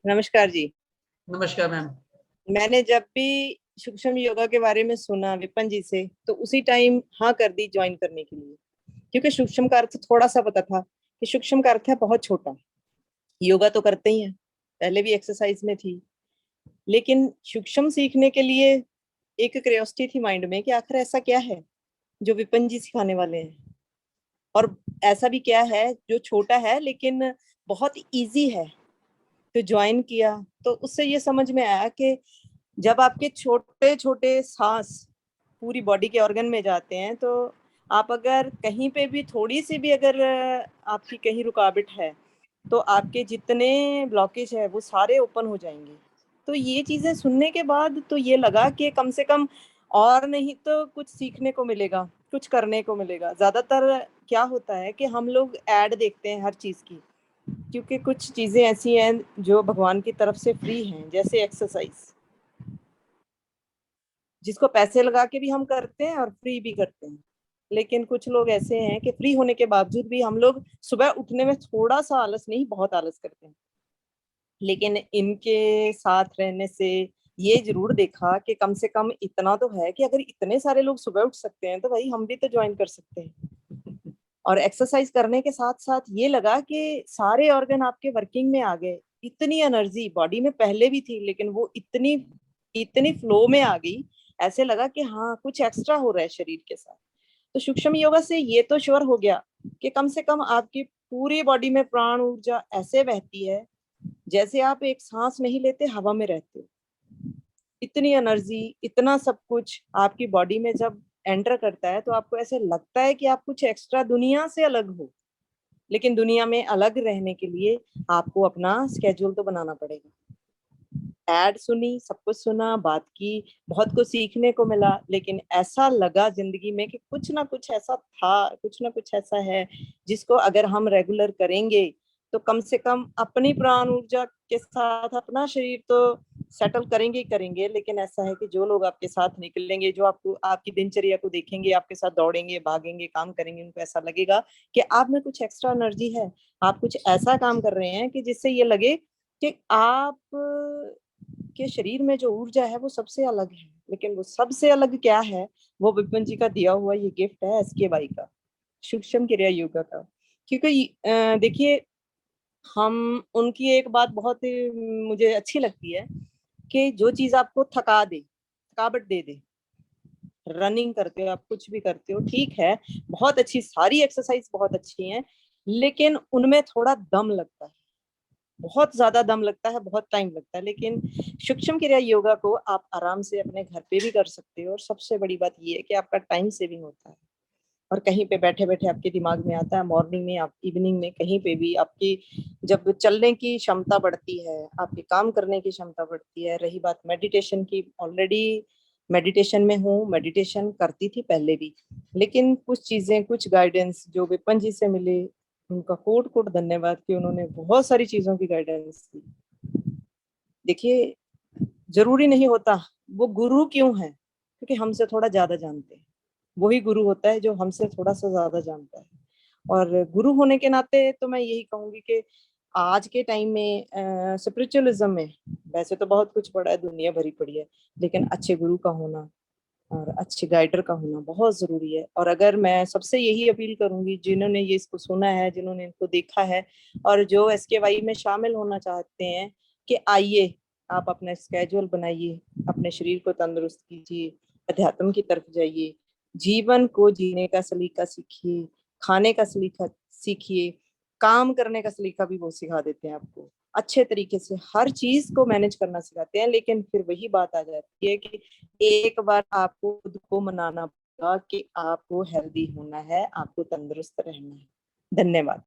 नमस्कार जी। नमस्कार मैम। मैंने जब भी सूक्ष्म योगा के बारे में सुना विपन जी से, तो उसी टाइम हाँ कर दी ज्वाइन करने के लिए। क्योंकि सूक्ष्म का अर्थ थोड़ा सा पता था कि सूक्ष्म का अर्थ है बहुत छोटा। योगा तो करते ही हैं, पहले भी एक्सरसाइज में थी, लेकिन सूक्ष्म सीखने के लिए एक क्यूरियोसिटी थी माइंड में कि आखिर ऐसा क्या है जो विपन जी सिखाने वाले हैं, और ऐसा भी क्या है जो छोटा है लेकिन बहुत इजी है। तो ज्वाइन किया तो उससे ये समझ में आया कि जब आपके छोटे छोटे सांस पूरी बॉडी के ऑर्गन में जाते हैं, तो आप अगर कहीं पे भी थोड़ी सी भी अगर आपकी कहीं रुकावट है, तो आपके जितने ब्लॉकेज है वो सारे ओपन हो जाएंगे। तो ये चीजें सुनने के बाद तो ये लगा कि कम से कम और नहीं तो कुछ सीखने को मिलेगा, कुछ करने को मिलेगा। ज्यादातर क्या होता है कि हम लोग ऐड देखते हैं हर चीज की, क्योंकि कुछ चीजें ऐसी हैं जो भगवान की तरफ से फ्री हैं, जैसे एक्सरसाइज, जिसको पैसे लगा के भी हम करते हैं और फ्री भी करते हैं। लेकिन कुछ लोग ऐसे हैं कि फ्री होने के बावजूद भी हम लोग सुबह उठने में थोड़ा सा आलस नहीं, बहुत आलस करते हैं। लेकिन इनके साथ रहने से ये जरूर देखा कि कम से कम इतना तो है कि अगर इतने सारे लोग सुबह उठ सकते हैं, तो भाई हम भी तो ज्वाइन कर सकते हैं। और एक्सरसाइज करने के साथ साथ ये लगा कि सारे ऑर्गन आपके वर्किंग में आ गए। इतनी एनर्जी बॉडी में पहले भी थी, लेकिन वो इतनी इतनी फ्लो में आ गई, ऐसे लगा कि हाँ कुछ एक्स्ट्रा हो रहा है शरीर के साथ। तो सूक्ष्म योगा से ये तो श्योर हो गया कि कम से कम आपकी पूरी बॉडी में प्राण ऊर्जा ऐसे बहती है जैसे आप एक सांस नहीं लेते, हवा में रहते हो। इतनी एनर्जी, इतना सब कुछ आपकी बॉडी में जब एंटर करता है, तो आपको ऐसे लगता है कि आप कुछ एक्स्ट्रा दुनिया से अलग हो। लेकिन दुनिया में अलग रहने के लिए आपको अपना स्केड्यूल तो बनाना पड़ेगा। एड सुनी, सब कुछ सुना, बात की, बहुत कुछ सीखने को मिला, लेकिन ऐसा लगा जिंदगी में कि कुछ ना कुछ ऐसा था, कुछ ना कुछ ऐसा है जिसको अगर हम रेगुलर करेंगे तो कम से कम अपनी प्राण ऊर्जा के साथ अपना शरीर तो सेटल करेंगे ही करेंगे। लेकिन ऐसा है कि जो लोग आपके साथ निकलेंगे, जो आपको आपकी दिनचर्या को देखेंगे, आपके साथ दौड़ेंगे, भागेंगे, काम करेंगे, उनको ऐसा लगेगा कि आप में कुछ एक्स्ट्रा एनर्जी है। आप कुछ ऐसा काम कर रहे हैं कि जिससे ये लगे कि आप के शरीर में जो ऊर्जा है वो सबसे अलग है। लेकिन वो सबसे अलग क्या है, वो विपिन जी का दिया हुआ ये गिफ्ट है, SKY का, सूक्ष्म क्रिया योगा का। क्योंकि देखिए, हम उनकी एक बात बहुत मुझे अच्छी लगती है कि जो चीज आपको थका दे, थकावट दे दे, रनिंग करते हो आप, कुछ भी करते हो, ठीक है, बहुत अच्छी, सारी एक्सरसाइज बहुत अच्छी हैं, लेकिन उनमें थोड़ा दम लगता है, बहुत ज्यादा दम लगता है, बहुत टाइम लगता है। लेकिन सूक्ष्म क्रिया योगा को आप आराम से अपने घर पे भी कर सकते हो, और सबसे बड़ी बात ये है कि आपका टाइम सेविंग होता है। और कहीं पे बैठे बैठे आपके दिमाग में आता है, मॉर्निंग में, आप इवनिंग में, कहीं पे भी आपकी जब चलने की क्षमता बढ़ती है, आपके काम करने की क्षमता बढ़ती है। रही बात मेडिटेशन की, ऑलरेडी मेडिटेशन में हूँ, मेडिटेशन करती थी पहले भी, लेकिन कुछ चीजें, कुछ गाइडेंस जो विपन जी से मिले, उनका कोट कोट धन्यवाद कि उन्होंने बहुत सारी चीजों की गाइडेंस दी। देखिए, जरूरी नहीं होता वो गुरु क्यों है, क्योंकि हमसे थोड़ा ज्यादा जानते हैं। वही गुरु होता है जो हमसे थोड़ा सा ज्यादा जानता है। और गुरु होने के नाते तो मैं यही कहूंगी कि आज के टाइम में स्पिरिचुअलिज्म में वैसे तो बहुत कुछ पड़ा है, दुनिया भरी पड़ी है, लेकिन अच्छे गुरु का होना और अच्छे गाइडर का होना बहुत जरूरी है। और अगर मैं सबसे यही अपील करूंगी, जिन्होंने ये इसको सुना है, जिन्होंने इनको देखा है, और जो SKY में शामिल होना चाहते हैं, कि आइए, आप अपना स्केड्यूल बनाइए, अपने शरीर को तंदुरुस्त कीजिए, अध्यात्म की तरफ जाइए, जीवन को जीने का सलीका सीखिए, खाने का सलीका सीखिए, काम करने का सलीका भी वो सिखा देते हैं आपको, अच्छे तरीके से हर चीज को मैनेज करना सिखाते हैं। लेकिन फिर वही बात आ जाती है कि एक बार आपको खुद को मनाना पड़ेगा कि आपको हेल्दी होना है, आपको तंदुरुस्त रहना है। धन्यवाद।